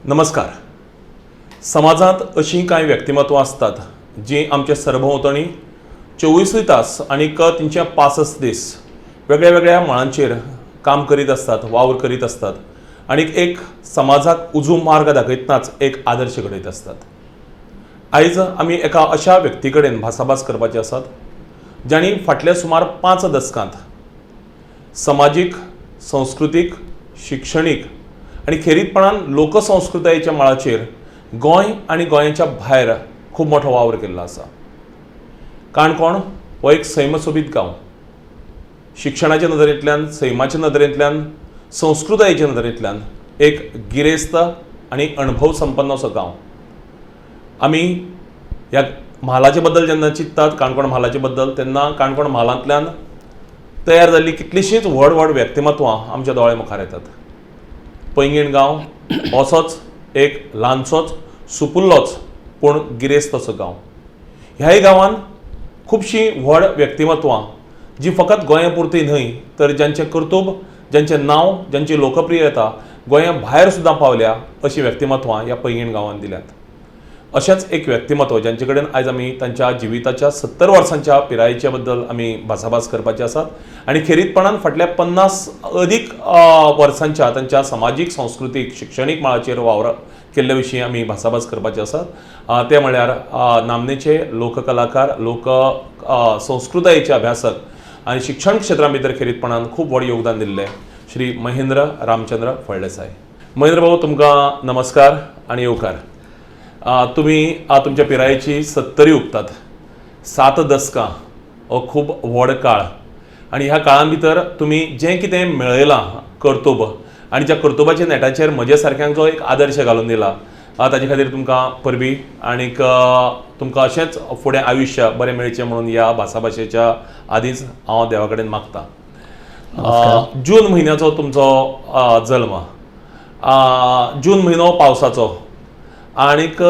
नमस्कार. समाजात अशी कांय व्यक्तिमत्वां असतात जी आमच्या सरभोंवतणी 24 तास आणि 365 दीस वेगळ्या वेगळ्या मळांचेर काम करीत असतात, वावर करीत असतात आणि एक समाजाक उजो मार्ग दाखयतनाच एक आदर्श घडयत असतात. आयज आमी एका अशा व्यक्ती कडेन भासाभास करपाचे आसात जाणी फाटल्या सुमार 5 दशकांत समाजीक, संस्कृतीक, शिक्षणीक आणि खेरीतपणान लोकसंस्कृतायेच्या मळाचेर गोंय आणि गोंयाच्या भायर खूब मोठो वावर केल्लो आसा. काणकोण हो एक सैमसोबीत गांव. शिक्षणाच्या नदरेंतल्यान, सैमाच्या नदरेंतल्यान, संस्कृतायेच्या नदरेंतल्यान एक गिरेस्त आणि अणभव संपन्न असो गांव. आमी ह्या म्हालाचे बद्दल जेन्ना चिंततात, काणकोण म्हालाचे बद्दल, तेन्ना काणकोण म्हालांतल्यान तयार जाल्ली कितलींशींच व्हड व्हड व्यक्तिमत्वां आमच्या दोळ्या मुखार येतात. पैंगीण गांव असोच एक ल्हानसोच सुपुल्लोच पूण गिरेस्त असो गांव. ह्याय गांवांत खुबशीं व्हड व्यक्तिमत्वां जी फकत गोंया पुरती न्हय तर ज्यांचें कर्तुब, ज्यांचें नांव, ज्यांची लोकप्रियता गोंया भायर सुद्दां पावल्या अशी व्यक्तिमत्वां ह्या पैंगीण गांवांत दिल्यात. अशेंच एक व्यक्तिमत्व जांचे कडेन आयज आमी तांच्या जिविताच्या 70 वर्सांच्या पिरायेच्या बद्दल आमी भासाभास करपाचे आसात आणि खेरीतपणान फाटल्या 50 अदीक वर्सांच्या तांच्या समाजीक, सांस्कृतीक, शिक्षणीक मळाचेर वावर केल्ले विशीं आमी भासाभास करपाचे आसात. ते म्हळ्यार नामनेचे लोककलाकार, लोक संस्कृतायेचे अभ्यासक आणि शिक्षण क्षेत्रां भितर खेरीतपणान खूब व्हड योगदान दिल्ले श्री महेंद्र रामचंद्र फळदेसाय. महेंद्र भाऊ, तुमकां नमस्कार आणि येवकार. तुम्ही तुमच्या पिरायेची 70 हुंपतात. 7 दशकां हो खूब व्हड काळ आणि ह्या काळां भितर तुमी जें कितें मेळयलां कर्तुब आनी ज्या कर्तुबाच्या नेटाचेर म्हजे सारक्यांक जो एक आदर्श घालून दिला ताचे खातीर तुमकां परबी आनीक तुमकां अशेंच फुडें आयुश्य बरें मेळचें म्हणून ह्या भासाभाशेच्या आदींच हांव देवा कडेन मागतां. जून म्हयन्याचो तुमचो जल्म, जून म्हयनो पावसाचो आनीक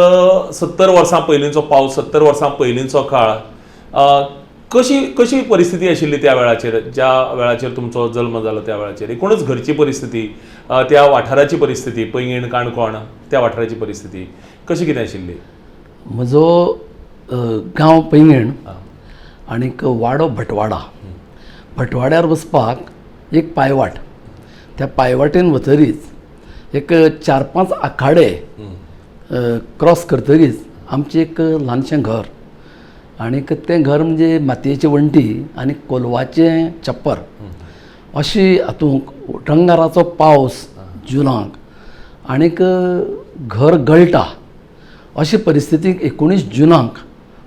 70 वर्सां पयलींचो पावस, 70 वर्सां पयलींचो काळ. कशी परिस्थिती आशिल्ली त्या वेळाचेर, ज्या वेळाचेर तुमचो जल्म जालो त्या वेळाचेर? एकूणच घरची परिस्थिती, त्या वाठाराची परिस्थिती, पैंगीण काणकोण त्या वाठाराची परिस्थिती कशी कितें आशिल्ली? म्हजो गांव पैंगीण आनीक वाडो भटवाडा. भटवाड्यार वचपाक एक पायवाट. त्या पायवाटेन वतरीच एक 4-5 आखाडे क्रॉस करतरीच आमचें एक ल्हानशें घर आनीक तें घर म्हणजे मातयेची वण्टी आनी कोलवाचें छप्पर. अशी हातूंत रंगाराचो पावस जुनाक आनीक घर गळटा अशी परिस्थितीक 19 जुनाक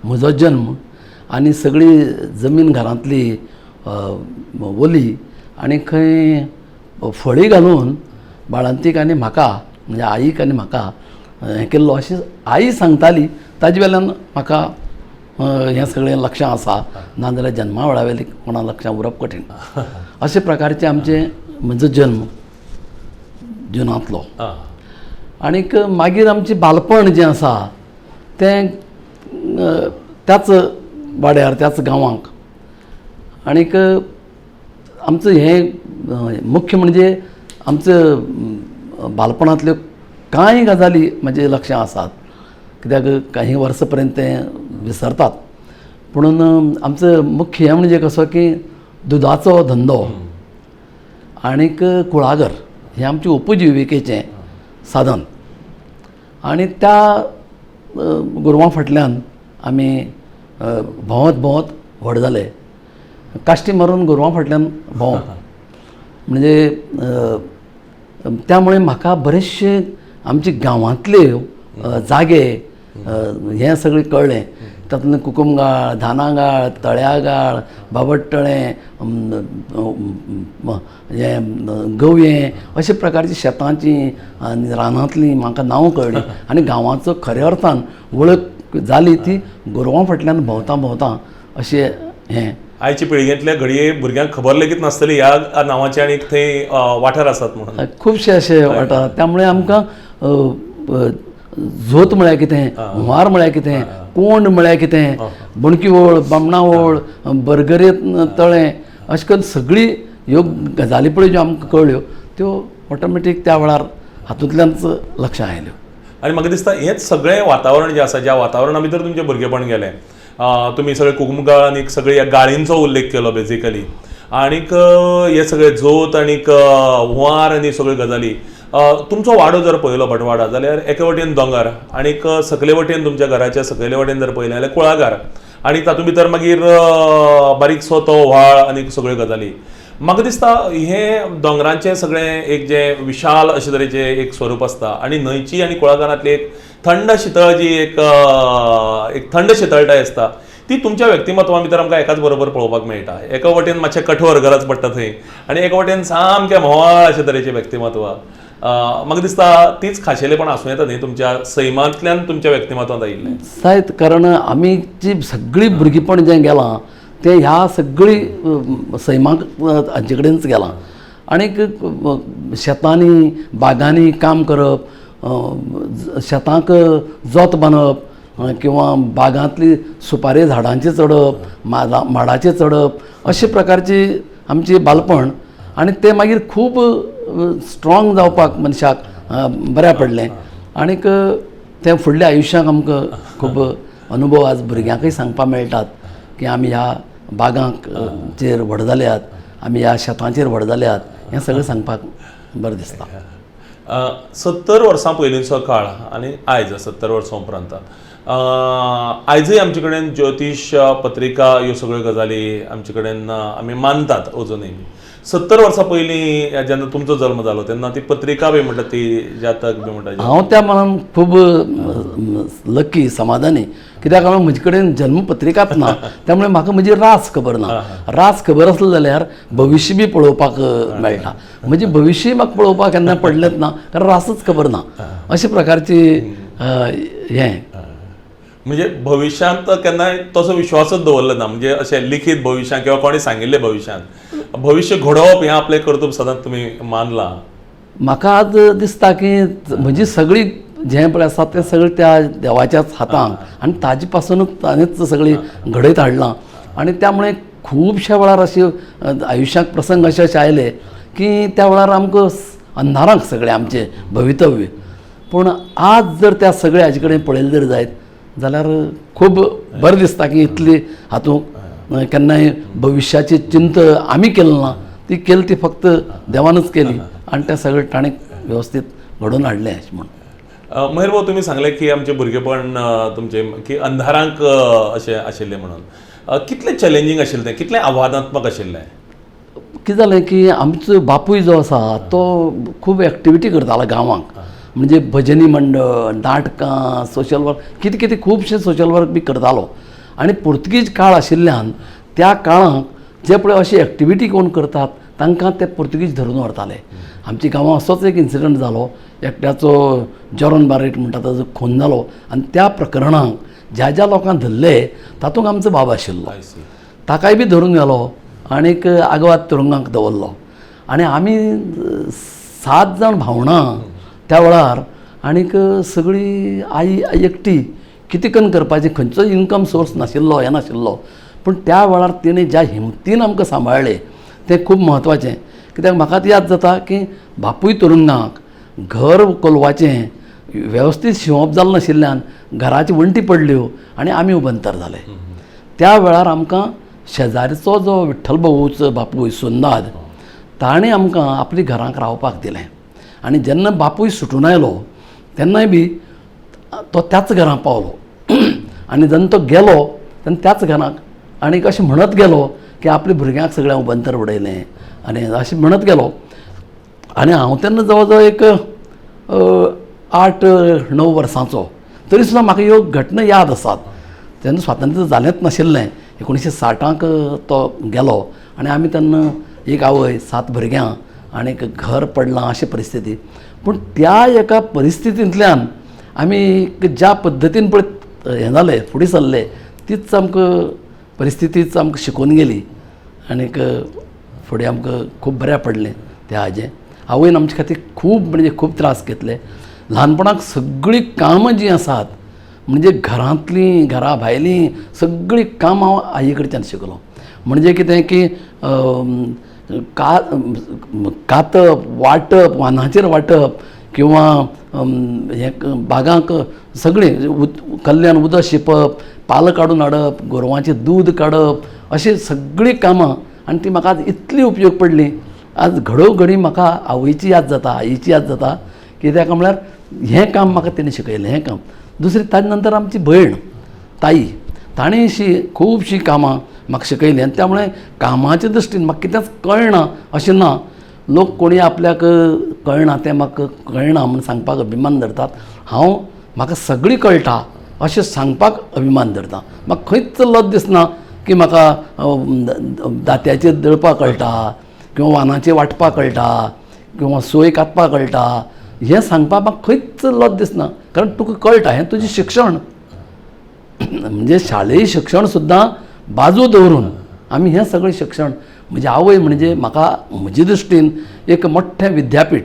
म्हजो जल्म आनी सगळी जमीन घरांतली वली आनी खंय फळी घालून बाळंतीक आनी म्हाका म्हणजे आईक आनी म्हाका हें केल्लो अशी आई सांगताली. ताजे वेल्यान म्हाका हें सगळें लक्षां आसा, नाजाल्यार जन्मा वेळा वेली कोणा लक्षां उरप कठीण. अशे प्रकारचे आमचे म्हजो जल्म जुनांतलो. आनीक मागीर आमचें बालपण जें आसा तें त्याच वाड्यार, त्याच गांवांक. आनीक आमचो हें मुख्य म्हणजे आमचो बालपणांतल्यो कांय गजाली म्हजे लक्षां आसात, कित्याक काही वर्सां पर्यंत तें विसरतात. पुणून आमचो मुख्य हें म्हणजे कसो की दुदाचो धंदो आनीक कुळागर हें आमचें उपजिविकेचें साधन. आनी त्या गोरवां फाटल्यान आमी भोंवत भोंवत व्हड जाले. काश्टी मारून गोरवां फाटल्यान भोंवप म्हणजे त्यामुळे म्हाका बरेचशे आमचे गांवांतले जागे हें सगळें कळ्ळें. तातूंतलें कुकुमगाळ, धानागाळ, तळ्यागाळ, बाबडटळें, हें गवयें अशे प्रकारची शेतांची आनी रानांतलीं म्हाका नांवां कळ्ळीं आनी गांवाचो खऱ्या अर्थान वळख जाली ती गोरवां फाटल्यान भोंवतां भोंवतां अशें हें. आयच्या पिळगेंतल्या घडये भुरग्यांक खबर लेगीत नासतली ह्या नांवाचे आनीक थंय वाठार आसात म्हणून. खुबशे अशे वाठार. त्यामुळे आमकां झोत म्हळ्यार कितें, हुंवार म्हळ्यार कितें, कोंड म्हळ्यार कितें, बणकी ओळ, बामणा ओळ, बरगरे तळें अशें करून सगळी ह्यो गजाली पळय ज्यो आमकां कळ्ळ्यो त्यो ऑटोमॅटीक त्या वेळार हातूंतल्यानच लक्षांत आयल्यो. आनी म्हाका दिसता हेंच सगळें वातावरण जें आसा ज्या वातावरणा भितर तुमचें भुरगेंपण गेलें, तुमी सगळे कुकुमकाळ आनीक सगळे ह्या गाळींचो उल्लेख केलो बेजिकली, आनीक हे सगळे जोत आनीक हुंवार आनी सगळ्यो गजाली, तुमचो वाडो जर पळयलो भटवाडा जाल्यार एके वटेन दोंगर आनीक सकले वटेन तुमच्या घराच्या सकयले वटेन जर पळयलें जाल्यार कुळागर, आनी तातूंत भितर मागीर बारीकसो तो व्हाळ आनीक सगळ्यो गजाली. म्हाका दिसता हें दोंगरांचें सगळें एक जें विशाल अशे तरेचें एक स्वरूप आसता आनी न्हंयची आनी कुळागरांतली एक थंड शितळ जी एक थंड शितळटाय आसता ती तुमच्या व्यक्तिमत्वा भितर आमकां एकाच बरोबर पळोवपाक मेळटा. एका वटेन मातशें कठोर गरज पडटा थंय आनी एका वटेन सामकें म्होवाळ अशे तरेचें व्यक्तिमत्व. म्हाका दिसता तीच खाशेलेपण आसूं येता न्ही तुमच्या सैमांतल्यान तुमच्या व्यक्तिमत्वांत आयिल्लें. सायत कारण आमी जी सगळी भुरगीपण जें गेलां तें ह्या सगळी सैमाक हांचे कडेनच गेलां. आनीक शेतांनी बागांनी काम करप, शेतांक जोत बांदप किंवा बागांतली सुपारी झाडांचेर चडप, माडाचेर चडप अशे प्रकारची आमची बालपण. आनी तें मागीर खूब स्ट्रॉंग जावपाक मनशाक बऱ्या पडलें. आनीक तें फुडल्या आयुश्यांक आमकां खूब अनुभव आज भुरग्यांकय सांगपाक मेळटात की आमी ह्या बागांक चेर व्हड जाल्यात, आमी ह्या शेतांचेर व्हड जाल्यात, हें सगळें सांगपाक बरें दिसता. 70 वर्सां पयलींचो काळ आनी आयज 70 वर्सां उपरांत आयजूय आमचे कडेन ज्योतीश पत्रिका ह्यो सगळ्यो गजाली आमचे कडेन आमी मानतात अजुनूय. 70 वर्सां पयलीं जेन्ना तुमचो जल्म जालो तेन्ना ती पत्रिका बी म्हणटा ती जातक बी म्हणटा हांव त्या मनान खूब लकी समाधानी, कित्याक हांव म्हजे कडेन जन्मपत्रिकाच ना, त्यामुळे म्हाका म्हजी रास खबर ना. रास खबर आसली जाल्यार भविश्य बी पळोवपाक मेळटा. म्हजें भविश्य म्हाका पळोवपाक केन्ना पडलेंच ना, कारण रासच खबर ना. अशे प्रकारची हें म्हणजे भविश्यांत केन्नाय तसो विश्वासच दवरलो ना, म्हणजे अशें लिखीत भविश्यांत किंवा कोणी सांगिल्लें भविश्यांत भविश्य घडोवप हें आपलें कर्तव्य सदांच तुमी मानलां. म्हाका आज दिसता की म्हजी सगळी जें पळय आसा तें सगळें त्या देवाच्याच हातांत आनी ताजे पासूनच ताणेंच सगळी घडयत हाडलां. आनी त्यामुळे खुबश्या वेळार अशे आयुश्यांत प्रसंग अशे आयले की त्या वेळार आमकां अंधाराक सगळें आमचें भवितव्य. पूण आज जर त्या सगळ्या हाजे कडेन पळयलें जर जायत जाल्यार खूब बरें दिसता की इतली हातूंत केन्नाय भविश्याची चिंत आमी केली ना, ती केली ती फक्त देवानच केली आनी तें सगळें ताणें वेवस्थीत घडोवन हाडलें अशें म्हण. महेर भाऊ, तुमी सांगलें की आमचें भुरगेपण तुमचें की अंधारांक अशें आशिल्लें म्हणून. कितलें चॅलेंजींग आशिल्लें तें, कितलें आव्हानात्मक आशिल्लें? कितें जालें की आमचो बापूय जो आसा तो खूब एक्टिविटी करतालो गांवांक. म्हणजे भजनी मंडळ, नाटकां, सोशल वर्क, कितें कितें खुबशे सोशल वर्क बी करतालो. आनी पुर्तुगीज काळ आशिल्ल्यान त्या काळांत जे पळय अशी एक्टिविटी कोण करतात तांकां ते पुर्तुगीज धरून व्हरताले. आमच्या गांवांत असोच एक इन्सिडंट जालो. एकट्याचो जॉर्न बारेट म्हणटा ताजो खून जालो आनी त्या प्रकरणांक ज्या ज्या लोकांक धरले तातूंत आमचो बाब आशिल्लो. ताकाय बी धरून गेलो आनीक आग्वाद तुरुंगांक दवरलो. आनी आमी 7 जाण भावणां त्या वेळार, आनीक सगळी आई एकटी कितें कन्न करपाचें, खंयचो इन्कम सोर्स नाशिल्लो, हें नाशिल्लो. पूण त्या वेळार तिणें ज्या हिमतीन आमकां सांबाळलें तें खूब म्हत्वाचें. कित्याक म्हाका याद जाता की बापूय तुरुंगाक, घर कोलवाचें, वेवस्थीत शिंवप जालें नाशिल्ल्यान घराच्यो वण्टी पडल्यो आनी आमी उबंतर जाले. त्या वेळार आमकां शेजारीचो जो विठ्ठल भाऊचो बापूय सुन्नाद ताणें आमकां आपली घरांक रावपाक दिलें. आनी जेन्ना बापूय सुटून आयलो तेन्नाय बी तो त्याच घरांत पावलो. आनी जेन्ना तो गेलो तेन्ना त्याच घरांत आनीक अशें म्हणत गेलो की आपल्या भुरग्यांक सगळ्यांक उबंतर उडयलें आनी अशें म्हणत गेलो. आनी हांव तेन्ना जवळ जवळ एक 8-9 वर्सांचो. तरी सुद्दां म्हाका ह्यो घटना याद आसात. तेन्ना स्वातंत्र्य जालेंच नाशिल्लें. 1960क तो गेलो आनी आमी तेन्ना एक आवय, 7 भुरग्यां आनीक घर पडलां अशी परिस्थिती. पूण त्या एका परिस्थितींतल्यान आमी ज्या पद्दतीन पळय हें जालें, फुडें सरले, तीच आमकां परिस्थितीच आमकां शिकोवन गेली आनीक फुडें आमकां खूब बऱ्या पडलें त्या हाजें. आवयन आमचे खातीर खूब म्हणजे खूब त्रास घेतले. ल्हानपणाक सगळीं कामां जीं आसात म्हणजे घरांतलीं, घरा भायलीं सगळीं कामां हांव आई कडच्यान शिकलो. म्हणजे कितें की कातप, वांटप, वानाचेर वांटप किंवा बागांक सगळीं कल्ल्याण उदक शिंपप, पाल काडून हाडप, गोरवांचें दूद काडप, अशी सगळीं कामां आनी ती म्हाका आज इतली उपयोग पडली. आज घडोघडी म्हाका आवयची याद जाता, आईची याद जाता. कित्याक म्हळ्यार हें काम म्हाका तेणें शिकयलें, हें काम. दुसरी ताजे नंतर आमची भयण ताई, ताणें खुबशीं कामां म्हाका शिकयलीं. आनी त्यामुळे कामाच्या दृश्टीन म्हाका कितेंच कळना अशें ना. लोक कोणी आपल्याक कळना तें म्हाका कळना म्हूण सांगपाक अभिमान धरतात. म्हाका सगळीं कळटा अशें सांगपाक अभिमान धरता. म्हाका खंयच लज दिसना की म्हाका दात्याचेर दळपाक कळटा किंवा वानाचेर वांटपाक कळटा किंवा सोय कातपाक कळटा. हें सांगपाक म्हाका खंयच लज दिसना, कारण तुका कळटा, हें तुजें शिक्षण. म्हणजे शालेय शिक्षण सुद्दां बाजू दवरून आमी हें सगळें शिक्षण, म्हजी आवय म्हणजे म्हाका म्हजे दृश्टीन एक मोठ्ठें विद्यापीठ.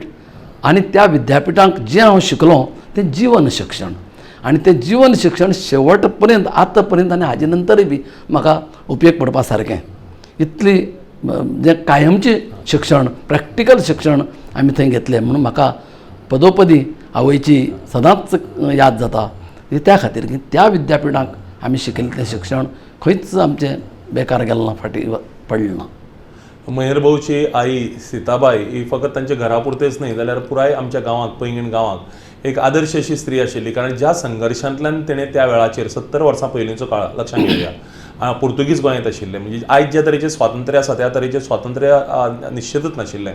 आनी त्या विद्यापिठांत जें हांव शिकलो तें जीवन शिक्षण. आनी तें जीवन शिक्षण शेवट पर्यंत, आतां पर्यंत आनी हाजे नंतरय बी म्हाका उपयोग पडपा सारकें. इतली जें कायमचें शिक्षण, प्रॅक्टिकल शिक्षण आमी थंय घेतलें म्हणून म्हाका पदोपदी आवयची सदांच याद जाता. त्या खातीर की त्या विद्यापिठांत आमी शिकयलें तें शिक्षण खंयच आमचें बेकार गेलें ना, फाटी पडलें ना. महेर भाऊची आई सीताबाई ही फकत तांच्या घरा पुरतेच न्ही, जाल्यार पुराय आमच्या गांवांत, पैंगीण गांवांत एक आदर्श अशी स्त्री आशिल्ली. कारण ज्या संघर्शांतल्यान तेणें त्या वेळाचेर 70 वर्सां पयलींचो काळ लक्षांत घेवया, पुर्तुगीज गोंयांत आशिल्ले. म्हणजे आयज ज्या तरेचें स्वातंत्र्य आसा त्या तरेचें स्वातंत्र्य निश्चितूच नाशिल्लें.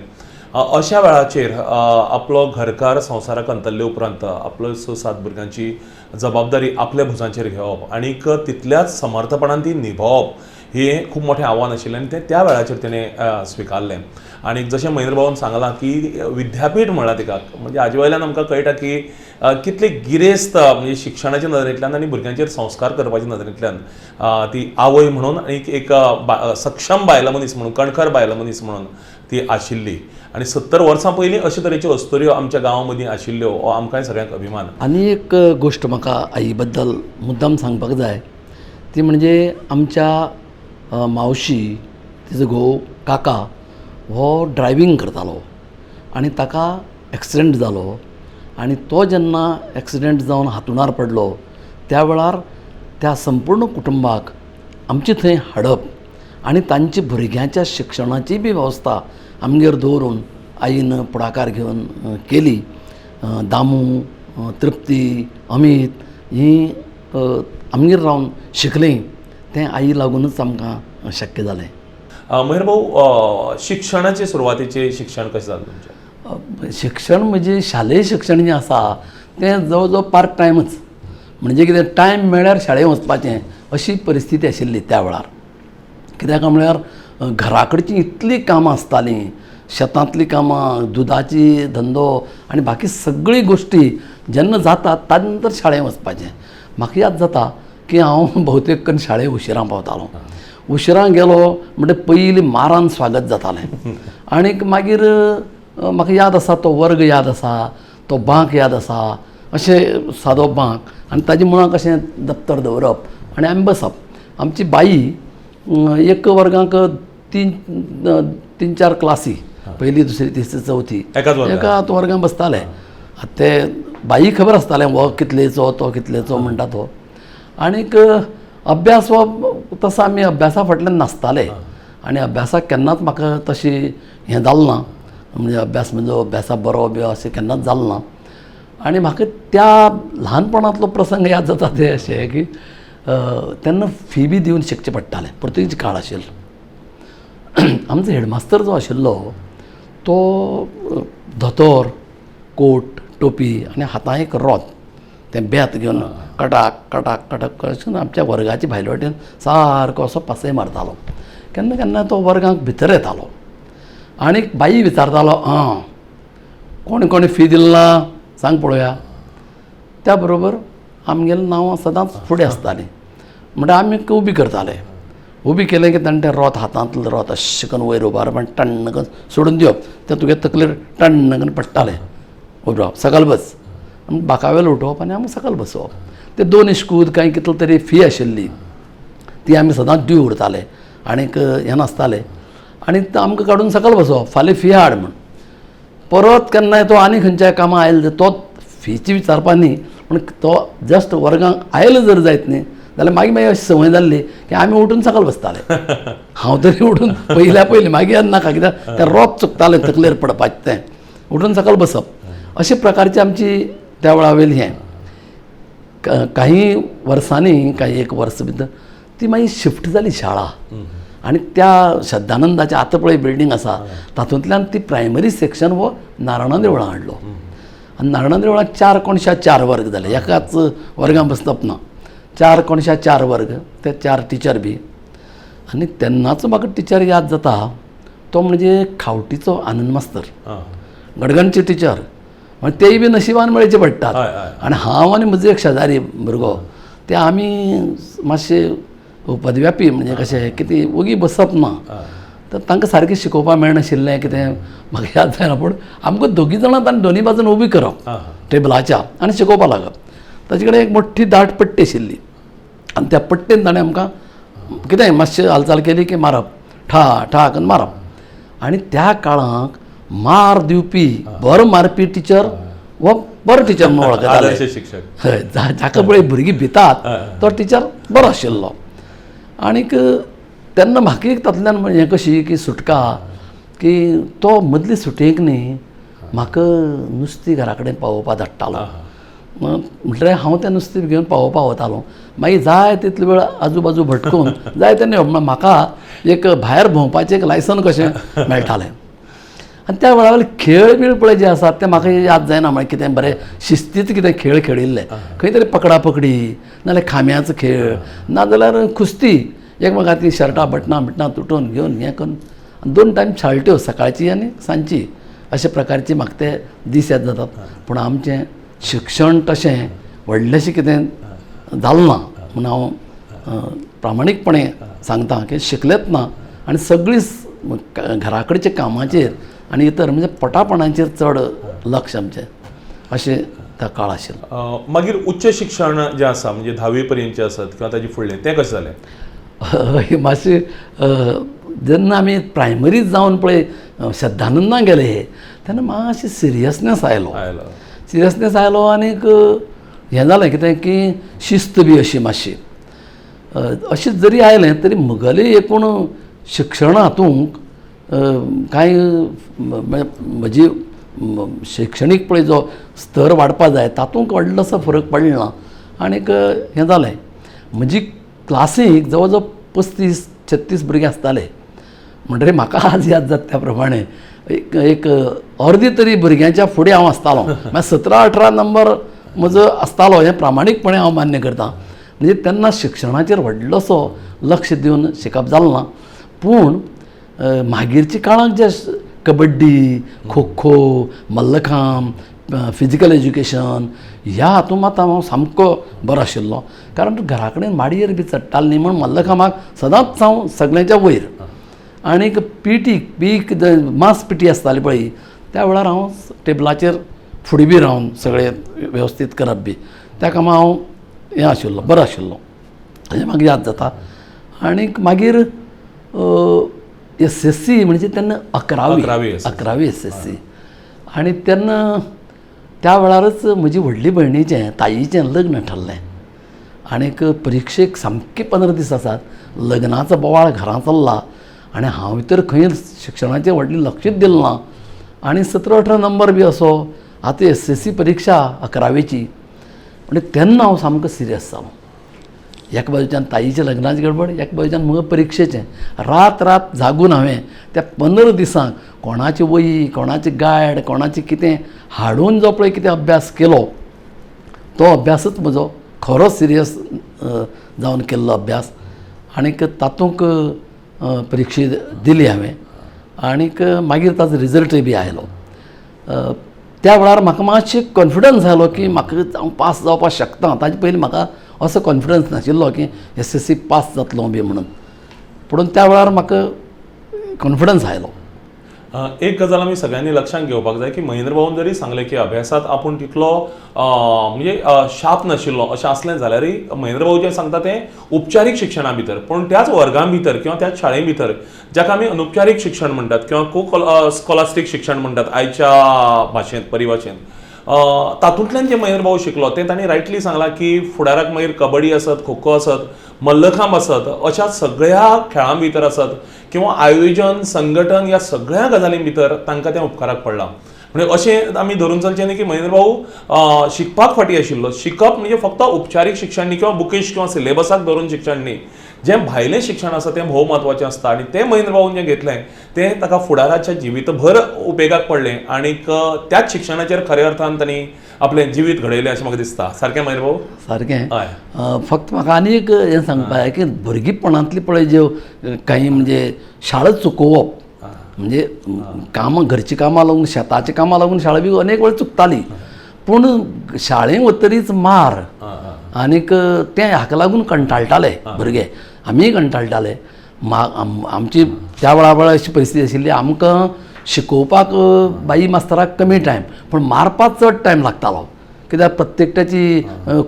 अशा वेळाचेर आपलो घरकार संवसाराक अंतरले उपरांत आपलो 6-7 भुरग्यांची जबाबदारी आपल्या भुजांचेर घेवप आनीक तितल्याच समर्थपणान ती निभावप हें खूब मोठें आव्हान आशिल्लें. आनी तें त्या वेळाचेर तेणें स्विकारलें. आनी जशें महेंद्र भाऊन सांगलां की विद्यापीठ म्हणलां तिका, म्हणजे हाजे वयल्यान आमकां कळटा की कितली गिरेस्त म्हणजे शिक्षणाच्या नदरेंतल्यान आनी भुरग्यांचेर संस्कार करपाच्या नदरेंतल्यान ती आवय म्हणून आनी एक सक्षम बायल मनीस म्हणून, कणखर बायल मनीस म्हणून ती आशिल्ली. आनी 70 वर्सां पयलीं अशे तरेच्यो अस्तुऱ्यो आमच्या गांवां मदीं आशिल्ल्यो हो आमकांय सगळ्यांक अभिमान. आनी एक गोश्ट म्हाका आई बद्दल मुद्दाम सांगपाक जाय, ती म्हणजे आमच्या मावशी, तिजो घोव काका हो ड्रायव्हिंग करतालो आनी ताका एक्सिडेंट जालो. आनी तो जेन्ना एक्सिडेंट जावन हांतरुणार पडलो त्या वेळार त्या संपूर्ण कुटुंबाक आमचे थंय हाडप आनी तांची भुरग्यांच्या शिक्षणाची बी वेवस्था आमगेर दवरून आईन पुढाकार घेवन केली. दामू, तृप्ती, अमीत हीं आमगेर रावन शिकलीं. तें आई लागूनच आमकां शक्य जालें. महेर भाऊ, शिक्षणाचे सुरवातीचे शिक्षण कशें जालें तुमचें? शिक्षण म्हणजे शालेय शिक्षण जें आसा तें जवळ जवळ पार्ट टायमच. म्हणजे कितें टायम मेळ्यार शाळेंत वचपाचें अशी परिस्थिती आशिल्ली त्या वेळार. कित्याक म्हळ्यार घरा कडची इतलीं कामां आसतालीं, शेतांतलीं कामां, दुदाची धंदो आनी बाकी सगळी गोश्टी जेन्ना जातात ताजे नंतर शाळेंत वचपाचें. म्हाका याद जाता की हांव भोवतेक करून शाळेंत उशिरां पावतालो. उशिरां गेलो म्हणजे पयलीं मारान स्वागत जातालें. आनीक मागीर म्हाका याद आसा तो वर्ग याद आसा, तो बांक याद आसा, अशें सादो बांक आनी ताजे मुळाक अशें दप्तर दवरप आनी आमी बसप. आमची बाई एक वर्गाक 3-4 क्लासी, पयली, दुसरी, तिसरी, चवथी एकाच वर्गांत बसताले. ते बाई खबर आसतालें हो कितलेचो, तो कितलेचो म्हणटा तो. आनीक अभ्यास हो तसो आमी अभ्यासा फाटल्यान नासताले आनी अभ्यासाक केन्नाच म्हाका तशी हें जालें ना. म्हणजे अभ्यासा बरो बी अशें केन्नाच जालें ना. आनी म्हाका त्या ल्हानपणांतलो प्रसंग याद जाता ते अशें की तेन्ना फी बी दिवन शिकचें पडटालें. पुर्तुगीज काळ आशिल्लो. आमचो हेडमास्तर जो आशिल्लो तो धोतर, कोट, टोपी आनी हातां एक रोत, तें बेत घेवन कटाक कटाक कटाक करून आमच्या वर्गाच्या भायले वटेन सारको असो पासय मारतालो. केन्ना केन्ना तो वर्गाक भितर येतालो आनीक बाई विचारतालो, कोणी कोणी फी दिला सांग पळोवया. त्या बरोबर आमगेलीं नांवां सदांच फुडें आसतालीं. म्हणटा आमी उबी करताले. उबी केलें की ताणें तें रोत, हातांतलें रोत अशें करून वयर उबारप आनी टण्ण करून सोडून दिवप. तें तुगे तकलेर टण्ण करून पडटालें. उबरावप, सकयल बस. बाकावेल उठोवप आनी आमी सकयल बसोवप. ते 2 इश्कूद काय कितलो तरी फी आशिल्ली ती आमी सदांच दिव उरताले. आनीक हें नासतालें आनी आमकां काडून सकयल बसोवप, फाल्यां फी हाड म्हण. परत केन्नाय तो आनी खंयच्याय कामां आयले तो फीची विचारपा न्ही, पूण तो जस्ट वर्गांक आयलो जर जायत न्ही जाल्यार मागीर अशी संवय जाल्ली की आमी उठून सकयल बसताले. हांव तरी उठून पयलीं मागीर नाका, कित्याक तें रोप चुकतालें तकलेर पडपाचें तें उठून सकयल बसप. अशे प्रकारची आमची त्या वेळा वयली हें. काही वर्सांनी, काही एक वर्स भितर ती मागीर शिफ्ट जाली शाळा. आनी त्या श्रद्धानंदाच्या आतां पळय बिल्डींग आसा तातूंतल्यान ती प्रायमरी सेक्शन हो नारायणा देवळां हाडलो. आनी नारायणा देवळां 4 कोणशा 4 वर्ग जाले, एकाच वर्गां बसप ना, 4 कोणशा 4 वर्ग, ते 4 टिचर बी. आनी तेन्नाचो म्हाका टिचर याद जाता तो म्हणजे खावटीचो आनंद मास्तर, गडगणचे टिचर. म्हणजे तेय बी नशिबान मेळचे पडटात. आनी हांव आनी म्हजो एक शेजारी भुरगो ते आमी मातशे उपद्व्यापी, म्हणजे कशें कितें ओगी बसप ना, तर तांकां सारकें शिकोवपाक मेळनाशिल्लें कितें म्हाका याद जायना. पूण आमकां दोगी जाणां ताणें दोनी बाजून उबी करप टेबलाच्या आनी शिकोवपाक लागप. ताचे कडेन एक मोठी दाट पट्टी आशिल्ली आनी त्या पट्टेन ताणें आमकां कितें मातशें हालचाल केली की मारप, ठा ठा करून मारप. आनी त्या काळाक मार दिवपी, बरो मारपी टिचर हो बरो टिचर म्हणून वळखताले. शिक्षक हय, जाका पळय भुरगीं भितात तो टिचर बरो आशिल्लो. आनीक तेन्ना म्हाका एक तातूंतल्यान हें कशी की सुटका की तो मदली सुटयेक न्ही म्हाका नुस्तें घरा कडेन पावोवपाक धाडटालो. म्हटल्यार हांव तें नुस्तें घेवन पावोवपाक वतालो. मागीर जाय तितलो वेळ आजूबाजू भटकून जाय तेन्ना म्हाका एक भायर भोंवपाचें एक लायसन कशें मेळटालें. आनी त्या वेळा वयले खेळ बीळ पळय जे आसात ते म्हाका याद जायना. म्हळ्यार कितें बरें शिस्तीत कितें खेळ खेळिल्ले, खंय तरी पकडा पकडी नाजाल्यार खांब्याचो खेळ, नाजाल्यार कुस्ती, एकमेकांची शर्टां बटनां तुटून घेवन हें करून 2 टायम शाळट्यो, सकाळची आनी सांजची, अशा प्रकारची म्हाका ते दीस याद जातात. पूण आमचें शिक्षण तशें व्हडलेंशें कितें जालें ना म्हूण हांव प्रामाणीकपणे सांगता की शिकलेंच ना. आनी सगळीं घरा कडच्या कामाचेर आनी इतर म्हणजे पटापणाचेर चड लक्ष आमचें, अशें त्या काळ आशिल्लो. मागीर उच्च शिक्षण जें आसा म्हणजे 10वी पर्यंतचें आसत किंवा ताजे फुडलें तें कशें जालें? मातशें जेन्ना आमी प्रायमरीत जावन पळय श्रद्धानंदां गेले तेन्ना मातशें सिरियसनेस आयलो आनीक हें जालें कितें की शिस्त बी अशी मातशी अशें जरी आयलें तरी म्हगेलें एकूण शिक्षण हातूंक कांय म्हजी शैक्षणीक पळय जो स्तर वाडपा जाय तातूंत व्हडलोसो फरक पडलो ना. आनीक हें जालें म्हजी क्लासीक जवळ जवळ 35-36 भुरगे आसताले. म्हणटकीर म्हाका आज याद जाता त्या प्रमाणे एक अर्दी तरी भुरग्यांच्या फुडें हांव आसतालो. मागीर 17-18 नंबर म्हजो आसतालो हें प्रामाणीकपणे हांव मान्य करतां. म्हणजे तेन्ना शिक्षणाचेर व्हडलोसो लक्ष दिवन शिकप जालें ना. पूण मागीरच्या काळाक जे कबड्डी, खो खो, मल्लखांब, फिजिकल एज्युकेशन ह्या हातूंत मात हांव सामको बरो आशिल्लो. कारण घरा कडेन माडयेर बी चडटालो न्ही म्हूण मल्लखांबाक सदांच हांव सगळ्यांच्या वयर. आनीक पीक मास पिटी आसताली पळय त्या वेळार हांव टेबलाचेर फुडें बी रावन सगळें वेवस्थीत करप बी त्या कामां हांव हें आशिल्लो, बरो आशिल्लो हें म्हाका याद जाता. आनीक मागीर SSC म्हणजे तेन्ना 11वी SSC. आनी तेन्ना त्या वेळारच म्हजी व्हडली भयणीचें ताईचें लग्न ठरलें. आनीक परिक्षेक सामके 15 दीस आसात. लग्नाचो बोवाळ घरां चल्ला आनी हांव तर खंय शिक्षणाचेर व्हडलें लक्षच दिलें ना. आनी 17-18 नंबर बी असो. आतां SSC परिक्षा 11वीची म्हणजे तेन्ना हांव सामको सिरियस जालो. एक बाजूच्यान ताईच्या लग्नाची गडबड, एक बाजूच्यान म्हज्या परिक्षेचें. रात जागून हांवें त्या 15 दिसांक कोणाची वही, कोणाची गायड, कोणाचें कितें हाडून जो पळय कितें अभ्यास केलो तो अभ्यासच म्हजो खरो सिरियस जावन केल्लो अभ्यास. आनीक तातूंत परिक्षा दिली हांवें आनीक मागीर ताचो रिजल्टय बी आयलो. त्या वेळार म्हाका मातशें कॉन्फिडन्स जालो की म्हाका हांव पास जावपाक शकता. ताजे पयलीं म्हाका असो कॉन्फिडन्स नाशिल्लो की SSC पास जातलो बी म्हणून. पूण त्या वेळार म्हाका कॉन्फिडन्स आयलो. एक गजाल आमी सगळ्यांनी लक्षात घेवपाक जाय की महेंद्र भाऊन जरी सांगलें की अभ्यासात आपूण तितलो म्हणजे शार्प नाशिल्लो अशें आसलें जाल्यारय महेंद्र भाऊ जें सांगता तें उपचारीक शिक्षणा भितर. पूण त्याच वर्गां भितर किंवा त्याच शाळे भितर जाका आमी अनौपचारीक शिक्षण म्हणटात किंवा स्कॉलास्टीक शिक्षण म्हणटात आयच्या भाशेंत परिभाशेंत, तातूंतल्यान जे महेंद्र भाऊ शिकलो ते तांणी रायटली सांगला की फुडाराक मागीर कबड्डी आसत, खो खो आसत, मल्लखांब आसत, अशा सगळ्या खेळां भितर आसत किंवा आयोजन संघटन ह्या सगळ्या गजालीं भितर तांकां तें उपकाराक पडलां. म्हणजे अशें आमी धरून चलचें न्ही की महेंद्र भाऊ शिकपाक फाटी आशिल्लो. शिकप म्हणजे फक्त उपचारीक शिक्षण न्ही किंवा बुकीश किंवा सिलेबसाक धरून शिक्षण न्ही, जें भायलें शिक्षण आसा तें भोव म्हत्वाचें आसता आनी तें महेंद्र भाऊन जें घेतलें तें ताका फुडाराच्या जिवितभर उपेगाक पडलें आनीक त्याच शिक्षणाचेर खऱ्या अर्थान तांणी आपलें जिवीत घडयलें अशें म्हाका दिसता. सारकें महेंद्र भाऊ? सारकें. हय. फक्त म्हाका आनी एक हें सांगपाक जाय की भुरगेपणांतली पळय ज्यो काही म्हणजे शाळा चुकोवप म्हणजे कामां घरची कामां लागून शेताची कामां लागून शाळा बी अनेक वेळ चुकताली, पूण शाळेंत वतरीच मार आनीक तें हाका लागून कंटाळटाले भुरगे, आमीय कंटाळटाले. आमची त्या वेळा अशी परिस्थिती आशिल्ली आमकां शिकोवपाक बाई मास्तराक कमी टायम पूण मारपाक चड टायम लागतालो, कित्याक प्रत्येकट्याची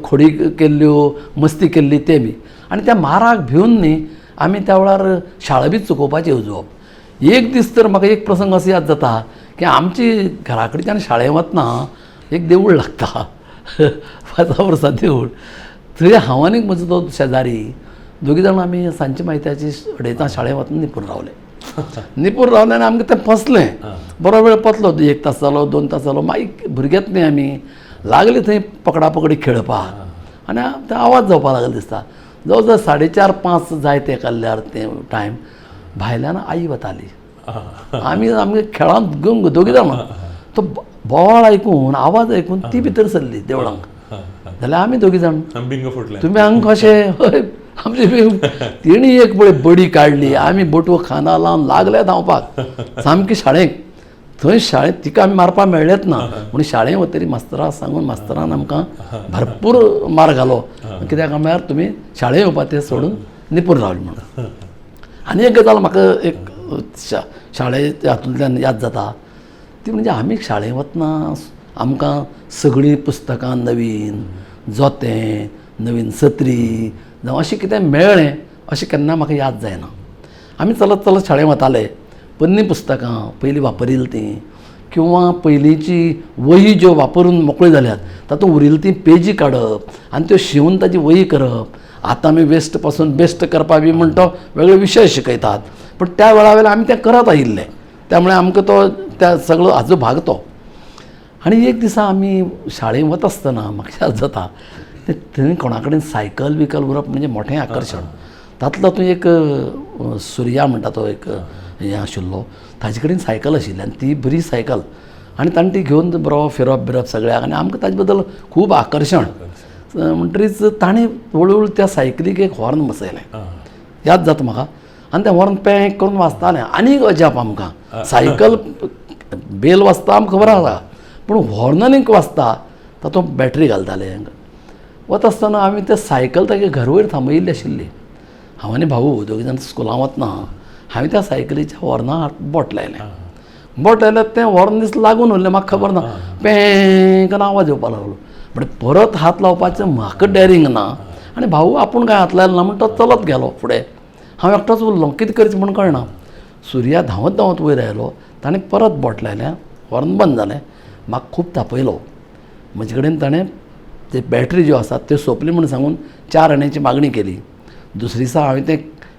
खोडी केल्ल्यो मस्ती केल्ली ते बी, आनी त्या माराक भिवन न्ही आमी त्या वेळार शाळा बी चुकोवपाची येवजोवप. एक दीस तर म्हाका एक प्रसंग असो याद जाता की आमची घरा कडच्यान शाळें वतना एक देवूळ लागता 5 वर्सां देवूळ. थंय हांव आनीक म्हजो तो शेजारी दोगी जाण आमी सांजची मायत्याची अडयता शाळें वतना निपूर रावले. निपूर रावले आनी आमकां तें फसलें. बरो वेळ पतलो 1 तास जालो 2 तास जालो, मागीर भुरगेच न्ही आमी लागले थंय पकडा पकडी खेळपाक आनी ते आवाज जावपाक लागले दिसता. जवळ जवळ 4:30-5 जाय ते काडल्यार ते टायम भायल्यान आई वताली. आमी खेळांत घेवन दोगी जाण तो बोवाळ आयकून आवाज आयकून ती भितर सरली देवळांक. जाल्यार आमी दोगी जाण बिंग फुटलें. तुमी हांगा कशें हय आमची तिणी एक पळय बडी काडली, आमी बटवो खांदा लावन लागले धांवपाक सामकी शाळेंत. थंय शाळेंत तिका आमी मारपाक मेळ्ळेच ना, पूण शाळेंत वतरी मास्तराक सांगून मास्तरान आमकां भरपूर मार घालो. कित्याक म्हळ्यार तुमी शाळेंत येवपाक तें सोडून निपूर रावले म्हणून. आनी एक गजाल म्हाका एक शाळेच्या हातूंतल्यान याद जाता ती म्हणजे आमी शाळेंत वतना आमकां सगळीं पुस्तकां नवीन, जोतें, नवीन सत्री जावं अशें कितें मेळ्ळें अशें केन्ना म्हाका याद जायना. आमी चलत चलत शाळेंत वताले, पोरणी पुस्तकां पयलीं वापरिल्लीं तीं किंवा पयलींची वही ज्यो वापरून मोकळ्यो जाल्यात तातूंत उरिल्ली ती पेजी काडप आनी त्यो शिंवून ताजी वही करप. आतां आमी वेस्ट पासून बेस्ट करपा बी म्हण तो वेगळे विशय शिकयतात, पूण त्या वेळा वेळेला आमी तें करत आयिल्ले, त्यामुळे आमकां तो त्या सगळो हाजो भाग तो. आनी एक दिसा आमी शाळेंत वता आसतना म्हाका याद जाता थंय कोणा कडेन सायकल बिकल उरप म्हणजे मोठें आकर्शण. तातूंत तातूंत एक सुर्या म्हणटा तो एक हें आशिल्लो, ताजे कडेन सायकल आशिल्ली आनी ती बरी सायकल आनी ताणें ती घेवन बरो फिरप बिरप सगळ्याक आनी आमकां ताजे बद्दल खूब आकर्शण. म्हणटरीच ताणें हळू त्या सायकलीक एक हॉर्न बसयलें, याद जाता म्हाका. आनी तें हॉर्न पॅक करून वाजतालें. आनीक अजाप आमकां सायकल बेल वाजता आमकां खबर आसा, पूण हॉर्नानीक वाजता तातूंत बॅटरी घालताले. वता आसतना आमी ते सायकल तागे घर वयर थांबयिल्ली आशिल्ली. हांव आनी भाऊ दोगी जाण स्कुलां वतना हांवें त्या सायकलीच्या हॉर्नाक बोट लायलें. बोट लायल्यार तें हॉर्न दिसलें लागून उरलें, म्हाका खबर ना, पें करून आवाज येवपाक लागलो. म्हणजे परत हात लावपाचें म्हाका डॅरिंग ना आनी भाऊ आपूण कांय हात लायलो ना म्हण तो चलत गेलो फुडें. हांव एकटोच उरलो, कितें करचें म्हूण कळना. सुर्या धांवत धांवत वयर आयलो, ताणें परत बोट लायलें, हॉर्न बंद जालें. म्हाका खूब तापयलो. म्हजे कडेन ताणें ते बॅटरी ज्यो आसात त्यो सोंपली म्हूण सांगून 4 आण्यांची मागणी केली. दुसरे दिसा हांवें तें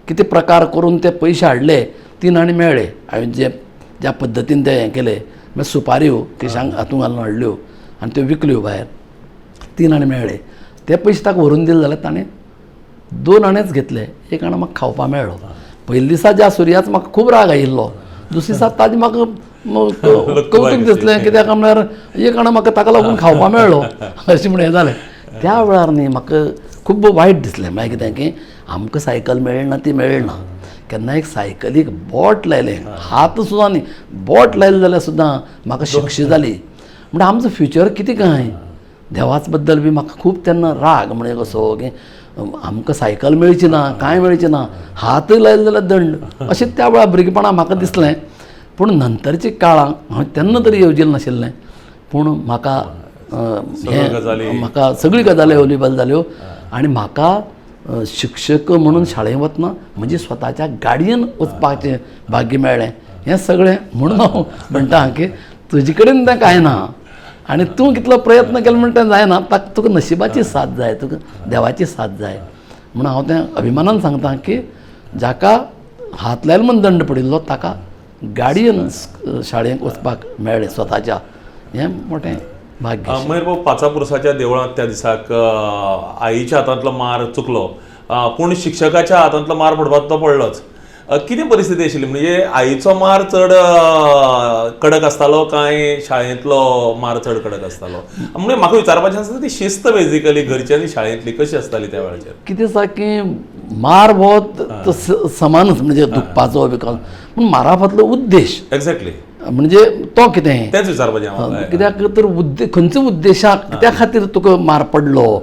कितें प्रकार करून ते पयशे हाडले, 3 आणे मेळ्ळे. हांवें ज्या पद्दतीन ते हें केलें मागीर सुपाऱ्यो खिशांक हातूंत घालून हाडल्यो आनी त्यो विकल्यो भायर, 3 आणे मेळ्ळे. ते पयशे ताका व्हरून दिले जाल्यार ताणें 2 आणेच घेतले, 1 आणो म्हाका खावपाक मेळ्ळो. पयल्या दिसा ज्या सुर्याचो म्हाका खूब राग आयिल्लो, दुसरे दिसा ताजें म्हाका कौतूक दिसलें, कित्याक म्हळ्यार 1 आणो म्हाका ताका लागून खावपाक मेळ्ळो अशें म्हण हें जालें. त्या वेळार न्ही म्हाका खूब वायट दिसलें. मागीर कितें की आमकां सायकल मेळना ती मेळना, केन्ना एक सायकलीक बोट लायलें, हात सुद्दां न्ही बोट लायलें जाल्यार सुद्दां म्हाका शिक्षा जाली. म्हणजे आमचो फ्युचर कितें काय देवाच बद्दल बी म्हाका खूब तेन्ना राग म्हणजे कसो की आमकां सायकल मेळची ना, कांय मेळचें ना, हातय लायले जाल्यार दंड अशें त्या वेळार भुरगेपणां म्हाका दिसलें. पूण नंतरच्या काळांत हांवें तेन्ना तरी येवजिल्लें नाशिल्लें, पूण म्हाका सगळी गजाली अवेलेबल जाल्यो आनी म्हाका शिक्षक म्हणून शाळेंत वतना म्हणजे स्वताच्या गाडयेन वचपाचें भाग्य मेळ्ळें. हें सगळें म्हणून हांव म्हणटा की तुजे कडेन तें कांय ना, आनी तूं कितलो प्रयत्न केलो म्हणटा तें जायना, ताका तुका नशिबाची साथ जाय, तुका देवाची साथ जाय. म्हणून हांव तें अभिमानान सांगता की जाका हात लायल म्हूण दंड पडिल्लो ताका गाडयेन शाळेंत वचपाक मेळ्ळें स्वताच्या, हें मोठें भाग्य. महेर भाऊ, पाचापुरसाच्या देवळांत त्या दिसाक आईच्या हातांतलो मार चुकलो, पूण शिक्षकाच्या हातांतलो मार पडपाक तो पडलोच. कितें परिस्थिती आशिल्ली? म्हणजे आईचो मार चड कडक आसतालो काय शाळेंतलो मार चड कडक आसतालो? म्हणजे म्हाका विचारपाचें आसा ती शिस्त बेजिकली घरच्यांनी शाळेंतली कशी आसताली त्या वेळाचेर? कितें आसा की मार हो समानच, म्हणजे दुखपाचो बिकॉज, पूण मारा फाटलो उद्देश एक्झॅक्टली म्हणजे तो कितें तेच विचारपाचें हांव. कित्याक तर खंयच्या उद्देशाक त्या खातीर तुका मार पडलो.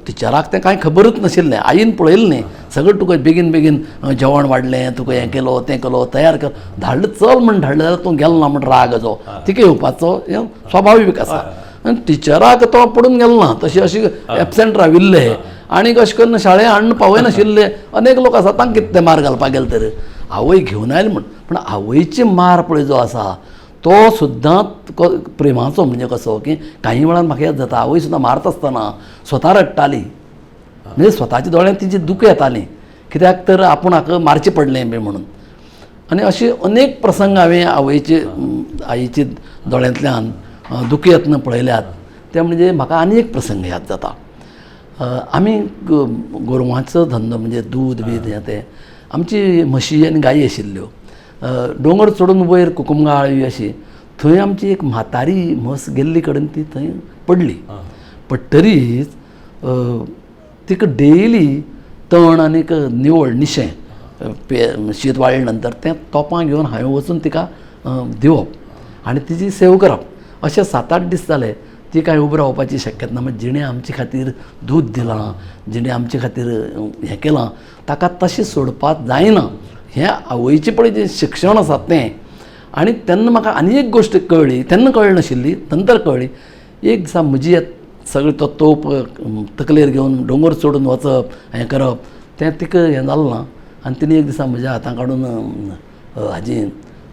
टिचराक तें कांय खबरूच नाशिल्लें, आईन पळयलें न्ही, सगळें तुका बेगीन बेगीन जेवण वाडलें, तुका हें केलो तें केलो, तयार केलो, धाडलें, चल म्हण धाडलें जाल्यार तूं गेलो ना म्हण रागाचो तिका येवपाचो हें स्वाभावीक आसा. आनी टिचराक तो पडून गेलो ना, तशें अशी एबसेंट राविल्ले आनीक अशें करून शाळेंत हाडून पावयनाशिल्ले अनेक लोक आसा, तांकां कितें मार घालपाक गेले तर आवय घेवन आयले म्हण. पूण आवयची मार पळय जो आसा तो सुद्दां प्रेमाचो, म्हणजे कसो की काही वेळान म्हाका याद जाता आवय सुद्दां मारता आसतना स्वता रडटाली, म्हणजे स्वताच्या दोळ्यांत तिची दूख येतालीं, कित्याक तर आपूण मारचें पडलें बी म्हणून. आनी अशे अनेक प्रसंग हांवें आवयचे आईचे दोळ्यांतल्यान दूख येतना पळयल्यात. ते म्हणजे म्हाका आनी एक प्रसंग याद जाता. आमी गोरवांचो धंदो, म्हणजे दूद बीद हें तें, आमची म्हशी आनी गायी आशिल्ल्यो. दोंगर चडून वयर कुकुमगाळ अशी, थंय आमची एक म्हातारी म्हस गेल्ली कडेन ती थंय पडली. पडटरीच तिका डेली तण आनीक निवळ निशें शीत वाळ्ळे नंतर तें तोपां घेवन हांवें वचून तिका दिवप आनी तिची सेवा करप. अशें 7-8 दीस जाले. ती कांय उबी रावपाची शक्यता ना. म्हणजे जिणें आमचे खातीर दूद दिलां, जिणें आमचे खातीर हें केलां, ताका तशें सोडपाक जायना. हें आवयचें पळय जें शिक्षण आसा तें. आनी तेन्ना म्हाका आनी एक गोश्ट कळ्ळी, तेन्ना कळ्ळी नाशिल्ली, नंतर कळ्ळी. एक दिसा म्हजी सगळें तो तोप तकलेर घेवन दोंगर चडून वचप, हें करप, तें तिका हें जालें ना. आनी तिणें एक दिसा म्हज्या हातां काडून हाजी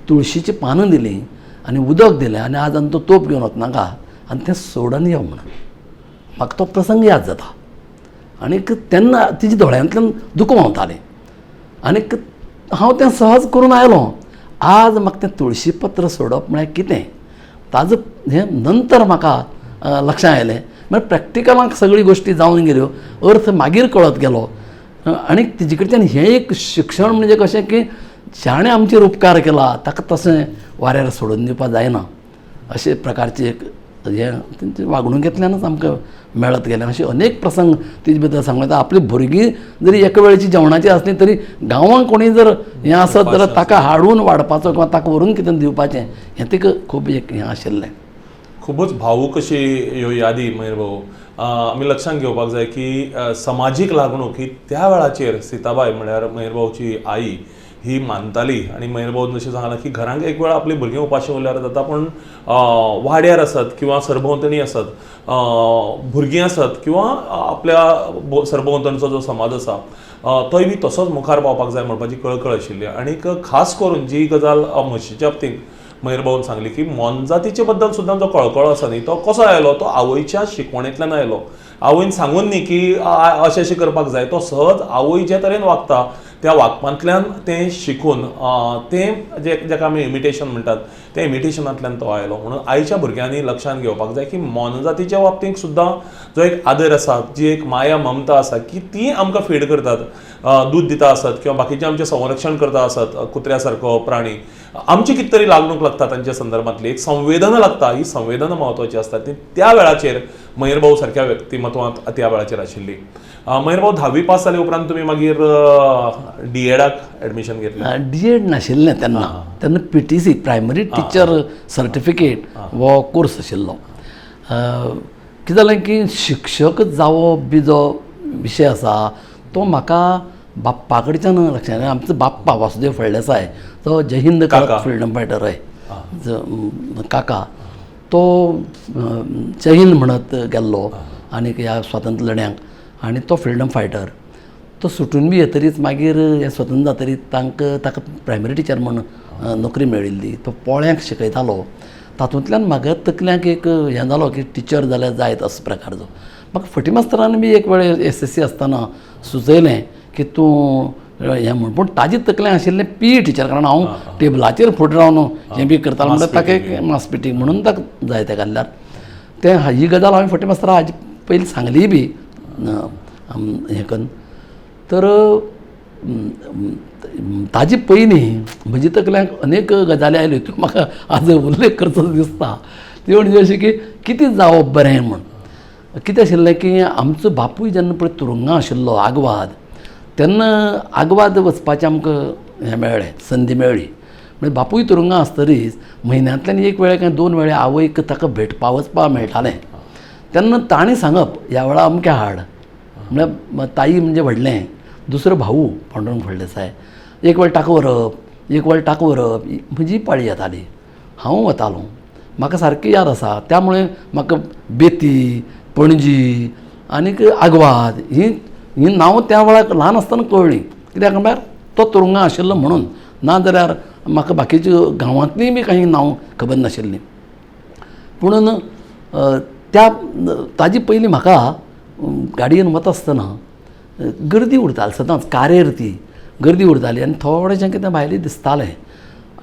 तुळशीची पानां दिलीं आनी उदक दिलें आनी आज आनी तो तोप घेवन वचनाका आनी तें सोडून यो म्हणून. म्हाका तो प्रसंग याद जाता. आनीक तेन्ना तिच्या दोळ्यांतल्यान दूख व्हांवतालें. आनीक हांव तें सहज करून आयलो. आज म्हाका तें तुळशी पत्र सोडप म्हळ्यार कितें, ताजो हें नंतर म्हाका लक्षांत आयलें. म्हळ्यार प्रॅक्टिकलांक सगळी गोश्टी जावन गेल्यो, अर्थ मागीर कळत गेलो. आनीक तेजे कडच्यान हें एक शिक्षण म्हणजे कशें की शाणें आमचेर उपकार केला ताका तशें वाऱ्यार सोडून दिवपाक जायना. अशे प्रकारचे एक हें तेंचे वागणुकेंतल्यानच आमकां मेळत गेलें. अशे अनेक प्रसंग तेजे भितर सांगता. आपली भुरगीं जरी एका वेळेची जेवणाची आसलीं तरी गांवांत कोणी जर हें आसत जाल्यार ताका हाडून वाडपाचो किंवा ताका व्हरून कितें दिवपाचें हें तिका खूब एक हें आशिल्लें. खूबच भावूक अशी ह्यो यादी महेर भाऊ. आमी लक्षांत घेवपाक जाय की समाजीक लागणूक ही त्या वेळाचेर सीताबाई म्हळ्यार महेर भाऊची आई ही मानताली. आनी महेर भाऊन जशें सांगलां की घरांत एक वेळ आपली भुरगीं उपाशी उरल्यार जाता, पूण वाड्यार आसत किंवा सरभोंवतणी आसत, भुरगीं आसत किंवा आपल्या सरभोंवतणचो जो समाज आसा तोय बी तसोच मुखार पावपाक जाय म्हणपाची कळकळ आशिल्ली. आनीक खास करून जी गजाल म्हशीच्या बाबतींत महेर भाऊन सांगली की मोनजातीचे बद्दल सुद्दां जो कळकळो आसा न्ही तो कसो आयलो, तो आवयच्या शिकवणेंतल्यान आयलो. आवयन सांगून न्ही की अशें अशें करपाक जाय, तो सहज आवय जे तरेन वागता त्या वागपांतल्यान तें शिकून तें जेका आमी इमिटेशन म्हणटात त्या इमिटेशनांतल्यान तो आयलो. म्हणून आयच्या भुरग्यांनी लक्षांत घेवपाक जाय की मोनजातीच्या बाबतींत सुद्दां जो एक आदर आसा, जी एक माया ममता आसा की ती आमकां फीड करतात. दूध दिता आसत किंवा बाकीचें आमचें संरक्षण करता आसत, कुत्र्या सारको प्राणी, आमची कितें तरी लागणूक लागता तांच्या संदर्भांतली एक संवेदना लागता. ही संवेदना म्हत्वाची आसता. ती त्या वेळाचेर महेर भाऊ सारक्या व्यक्तिमत्वांत त्या वेळाचेर आशिल्ली. महेर भाऊ 10वी पास जाले उपरांत तुमी मागीर DEDाक एडमिशन घेतलें? DED नाशिल्लें तेन्ना. तेन्ना PTC प्रायमरी टिचर सर्टिफिकेट हो कोर्स आशिल्लो. कितें जालें की शिक्षक जावप बी जो विशय आसा तो म्हाका बाप्पा कडच्यान लक्षांत आयलें. आमचो बाप्पा वासुदेव फळदेसाय तो जय हिंद फ्रीडम फायटर हय काका, तो जय हिंद म्हणत गेल्लो आनीक ह्या स्वातंत्र्य लढ्यांक. आनी तो फ्रीडम फायटर तो सुटून बी येतरीच मागीर हें स्वतंत्र जातरीच ताका प्रायमरी टिचर म्हूण नोकरी मेळिल्ली. तो पोळ्यांक शिकयतालो. तातूंतल्यान म्हाका तकल्यांक एक हें जालो की टिचर जाल्यार जायत असो प्रकारचो. म्हाका फटी मास्तरान बी एक वेळ SSC आसतना सुचयलें की तूं हें म्हण, पूण ताजे तकलें आशिल्लें PE टिचर, कारण हांव टेबलाचेर फुडें रावन हें बी करतालो म्हणल्यार ताका एक मास पिटींग म्हणून ताका जाय तें घाल्ल्यार तें ही गजाल हांवें फटी मास्तराक हाजे पयलीं सांगली बी हें करून. तर ताजे पयलीं म्हजे तकल्यांक अनेक गजाली आयल्यो त्यो म्हाका आज उल्लेख करचो दिसता. त्यो म्हणजे अशें की कितें जावप बरें म्हण. कितें आशिल्लें की आमचो बापूय जेन्ना पळय तुरुंगा आशिल्लो आग्वाद, तेन्ना आग्वाद वचपाचें आमकां हें मेळ्ळें, संदी मेळ्ळी. म्हणजे बापूय तुरुंगा आसतरीच म्हयन्यांतल्यान एक वेळ काय 2 वेळा आवयक ताका भेटपा वचपा मेळटालें. तेन्ना ताणें सांगप ह्या वेळा अमक्या हाड, म्हळ्यार ताई म्हणजे व्हडलें, दुसरो भाऊ पांडुरंग फळदेसाय, एक वेळ ताका व्हरप, एक वेळ ताका व्हरप, म्हजी पाळी येताली, हांव वतालों. म्हाका सारकी याद आसा. त्यामुळे म्हाका बेती, पणजी आनीक आग्वाद ही नांव त्या वेळार ल्हान आसतना कळ्ळीं. कित्याक म्हळ्यार तो तुरुंगा आशिल्लो म्हणून, ना जाल्यार म्हाका बाकीच्यो गांवांतलीं बी कांय नांव खबर नाशिल्लीं. पुणून त्या ताजे पयलीं म्हाका गाडयेन वता आसतना गर्दी उरताली सदांच, कारेर ती गर्दी उरताली आनी थोडेशें कितें भायलें दिसतालें.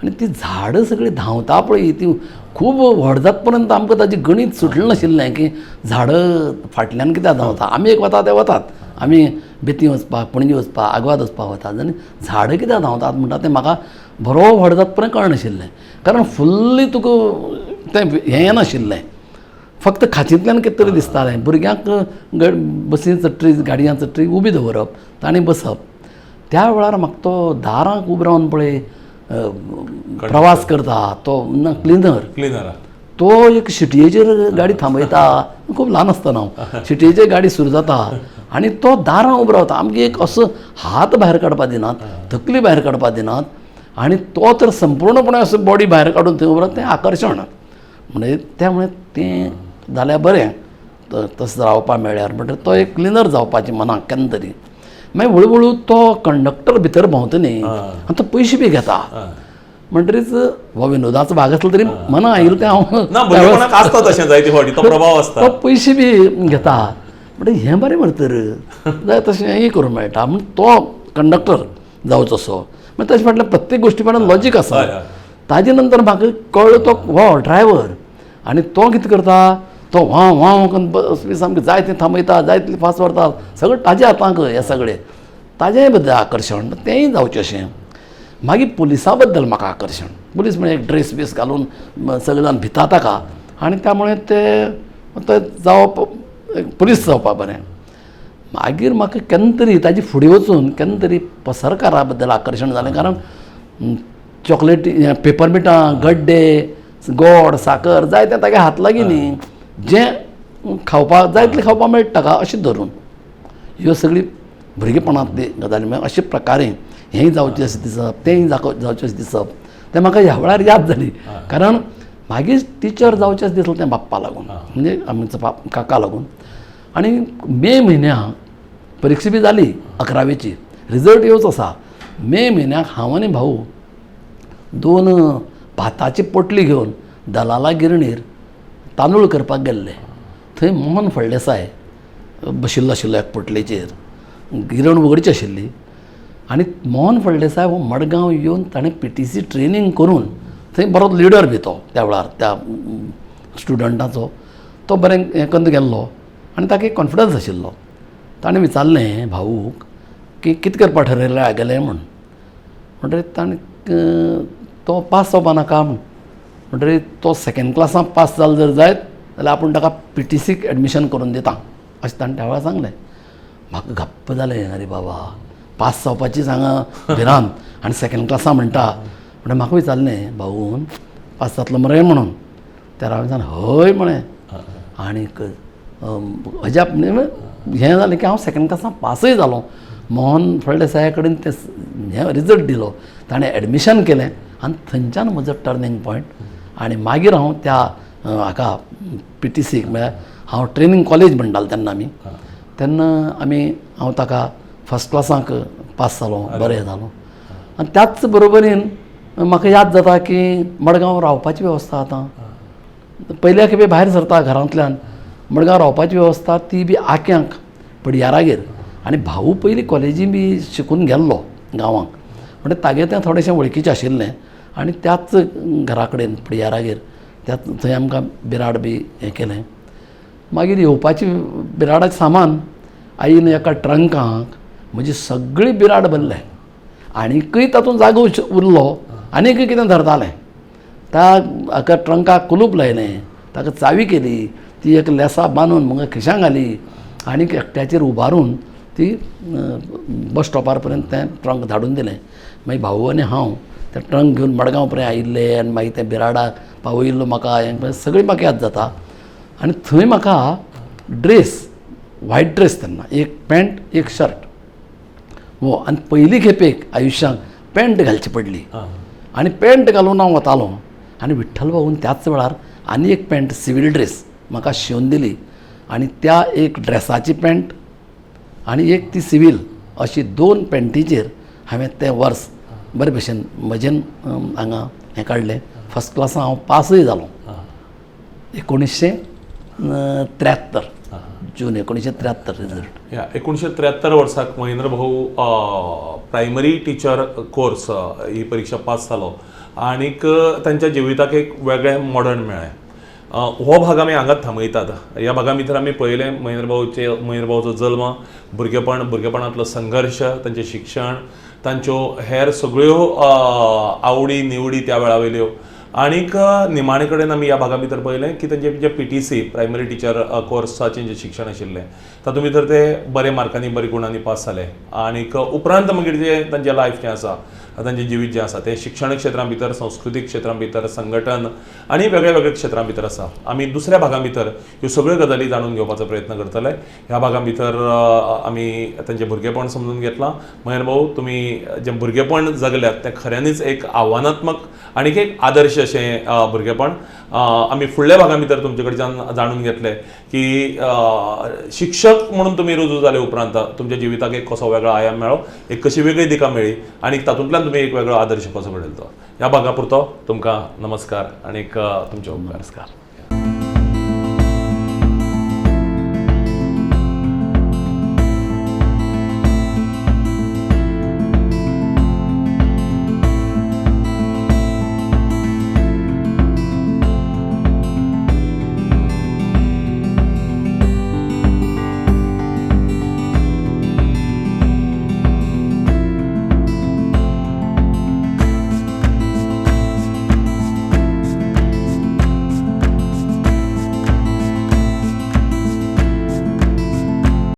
आनी ती झाडां सगळीं धांवता पळय, ती खूब व्हड जात पर्यंत आमकां ताजें गणीत सुटलें नाशिल्लें की झाडां फाटल्यान कित्याक धांवता. आमी एक वता ते वतात, आमी बेती वचपाक, पणजी वचपाक, आग्वाद वचपाक वतात, आनी झाडां कित्याक धांवतात म्हणटा तें म्हाका बरो व्हड जात पर्यंत कळनाशिल्लें. कारण फुल्ली तुका तें हें येनाशिल्लें, फक्त खाचींतल्यान कितें तरी दिसतालें. भुरग्यांक बसीन चडटी, गाडयांत चडटी उबी दवरप, तांणी बसप. त्या वेळार म्हाका तो दारांक उबो रावन पळय प्रवास करता तो क्लिनर, तो एक शिटयेचेर गाडी थांबयता. खूब ल्हान आसतना हांव, शिटयेचेर गाडी सुरू जाता आनी तो दारां उबो रावता. आमगे एक असो हात भायर काडपाक दिनात, तकली भायर काडपाक दिनात, आनी तो तर संपूर्णपणे असो बॉडी भायर काडून थंय उबो रावता. तें आकर्शण. म्हणजे त्यामुळे तें जाल्यार बरें तसो रावपा मेळ्ळ्यार. म्हणटा तो एक क्लिनर जावपाचें मनाक केन्ना तरी. मागीर हळू तो कंडक्टर भितर भोंवता न्ही, आनी तो पयशे बी घेता. म्हणटरीच हो विनोदाचो भाग आसलो तरी मना आयिल्लो तें हांव तशें जायते फावटी तो प्रभाव आसता. तो पयशे बी घेता. म्हणजे हें बरें म्हणटा तर जाय तशें हें करूंक मेळटा. म्हण तो कंडक्टर जावचोसो. मागीर तशें म्हटल्यार प्रत्येक गोश्टी फाटल्यान लॉजीक आसा. ताजे नंतर म्हाका कळ्ळो तो हो ड्रायव्हर. आनी तो कितें करता, तो व्हांव व्हांव करून बस बी सामकें जाय तें थांबयता, जाय तितलें फास्ट व्हरता. सगळें ताज्या हातांक हें सगळें. ताजेय बद्दल आकर्शण, तेंय जावचें अशें. मागीर पुलिसा बद्दल म्हाका आकर्शण. पुलीस म्हणजे एक ड्रेस बीस घालून सगळे जाण भिता ताका, आनी त्यामुळे ते जावप पुलीस जावपा बरें. मागीर म्हाका केन्ना तरी ताजे फुडें वचून केन्ना तरी पसरकारा बद्दल आकर्शण जालें. कारण चॉकलेटी, पेपरमिटां, गड्डे, गोड, साकर जाय तें तागे हात लागी न्ही, जें खावपाक जाय तितलें खावपाक मेळटा ताका अशें धरून. ह्यो सगळी भुरगेपणांतली गजाली. मागीर अशे प्रकारे हेंय जावचें अशें दिसप, तेंय जावचें अशें दिसप, तें म्हाका ह्या वेळार याद जाली. कारण मागीर टिचर जावचें अशें दिसलें तें बाप्पा लागून, म्हणजे आमचो काका लागून. आनी मे म्हयन्याक परिक्षा बी जाली 11वेची, रिजल्ट येवचो आसा. मे म्हयन्याक हांव आनी भाऊ 2 भाताची पोटली घेवन दलाला गिरणीर तांदूळ करपाक गेल्ले. थंय मोहन फळदेसाय बशिल्लो आशिल्लो एक पोटलेचेर. गिरण उगडची आशिल्ली. आनी मोहन फळदेसाय हो मडगांव येवन ताणें PTC ट्रेनींग करून थंय बरो लिडर बी तो त्या वेळार त्या स्टुडंटाचो. तो बरें हें करून गेल्लो आनी ताका एक कॉन्फिडन्स आशिल्लो. ताणें विचारलें भाऊक की कितें करपा ठरयलें आगेलें म्हूण. म्हणटकीर ताणें तो पास जावपा नाका म्हूण. म्हणटकीर तो 2nd क्लासांत पास जालो जर जायत जाल्यार आपूण ताका PTCक एडमिशन करून दिता अशें ताणें त्या वेळार सांगलें. म्हाका घप्प जालें, अरे बाबा पास जावपाची सांगा भिरांत आनी 2nd क्लासा म्हणटा. म्हणून म्हाका विचारलें भाऊन पास जातलो मरे म्हणून. त्या हांवें सांगलें हय म्हणें. आनीक अजाप हें जालें की हांव 2nd क्लासांत पासय जालो. मोहन फळदेसाया कडेन तें हें रिजल्ट दिलो, ताणें एडमिशन केलें आनी थंयच्यान म्हजो टर्निंग पॉयंट. आनी मागीर हांव त्या हाका PTCक म्हळ्यार हांव ट्रेनींग कॉलेज म्हणटालो तेन्ना आमी हांव ताका 1st क्लासाक पास जालो, बरें जालो. आनी त्याच बरोबरीन म्हाका याद जाता की मडगांव रावपाची वेवस्था आतां पयल्या खेपे भायर सरता घरांतल्यान मडगांव रावपाची वेवस्था ती बी आक्यांक पडयारागेर आनी भाऊ पयलीं कॉलेजी बी शिकून गेल्लो गांवांक म्हणजे तागे तें थोडेंशें वळखीचें आशिल्लें आनी त्याच घरा कडेन पडयारागेर थंय आमकां बिराड बी हें केलें. मागीर येवपाची बिराडाचें सामान आईन एका ट्रंकांक म्हजी सगळी बिराड भरलें आनीकय तातूंत जागो उरलो आनीकय कितें धरतालें. ताका ट्रंकाक कुलूप लायलें, ताका चावी केली, ती एक लेसा बांदून म्हाका खिशांत घाली आनीक एकट्याचेर उबारून ती बस स्टॉपार पर्यंत तें ट्रंक धाडून दिलें. मागीर भाऊ आनी हांव तें ट्रंक घेवन मडगांव पर्यंत आयिल्ले आनी मागीर तें बिराडाक पावयल्लो म्हाका हें सगळी म्हाका याद जाता. आनी थंय म्हाका ड्रेस, व्हायट ड्रेस तेन्ना, एक पॅन्ट एक शर्ट हो आनी पयली खेपेक आयुश्यांत पॅन्ट घालची पडली आनी पॅन्ट घालून हांव वतालों आनी विठ्ठल भाऊन त्याच वेळार आनी एक पॅन्ट सिवील ड्रेस म्हाका शिंवून दिली आनी त्या एक ड्रेसाची पॅन्ट आनी एक ती सिवील अशी 2 पॅन्टीचेर हांवें तें वर्स बरे भशेन म्हजें हांगा हें काडलें. फर्स्ट क्लासान हांव पासय जालो 1973 जून 1973 रिजल्ट. ह्या 1973 वर्साक महेंद्र भाऊ प्रायमरी टिचर कोर्स ही परीक्षा पास जालो आनीक तांच्या जिविताक एक वेगळें मॉडर्न मेळ्ळें. हो भाग आमी हांगाच थांबयतात. ह्या भागा भितर आमी पळयलें महेंद्र भाऊचो जल्म, भुरगेपणांतलो संघर्श, तांचें शिक्षण, तांच्यो हेर सगळ्यो आवडी निवडी त्या वेळा वयल्यो आनीक निमाणे कडेन आमी ह्या भागा भितर पळयलें की तांचें जे PTC प्रायमरी टिचर कोर्साचें जें शिक्षण आशिल्लें तातूंत भितर ते बरे मार्कांनी बरे गुणांनी पास जाले आनीक उपरांत मागीर जें तांचें लायफ जें आसा, तांचें जिवीत जें आसा तें शिक्षणीक क्षेत्रां भितर, संस्कृतीक क्षेत्रां भितर, संघटन आनी वेगळ्या वेगळ्या क्षेत्रां भितर आसा. आमी दुसऱ्या भागा भितर ह्यो सगळ्यो गजाली जाणून घेवपाचो प्रयत्न करतले. ह्या भागा भितर आमी तांचें भुरगेपण समजून घेतलां. महेंद्र भाऊ, तुमी जें भुरगेपण जगल्यात तें खऱ्यांनीच एक आव्हानात्मक आनीक एक आदर्श अशें भुरगेपण. आमी फुडल्या भागा भितर तुमचे कडच्यान जाणून घेतले की शिक्षक म्हणून तुमी रुजू जाले उपरांत तुमच्या जिविताक एक कसो वेगळो आयाम मेळ्ळो, एक कशी वेगळी दिका मेळ्ळी आनी तातूंतल्यान तुमी एक वेगळो आदर्श कसो घडयलो. ह्या भागा पुरतो तुमकां नमस्कार आनीक तुमचे उपकार.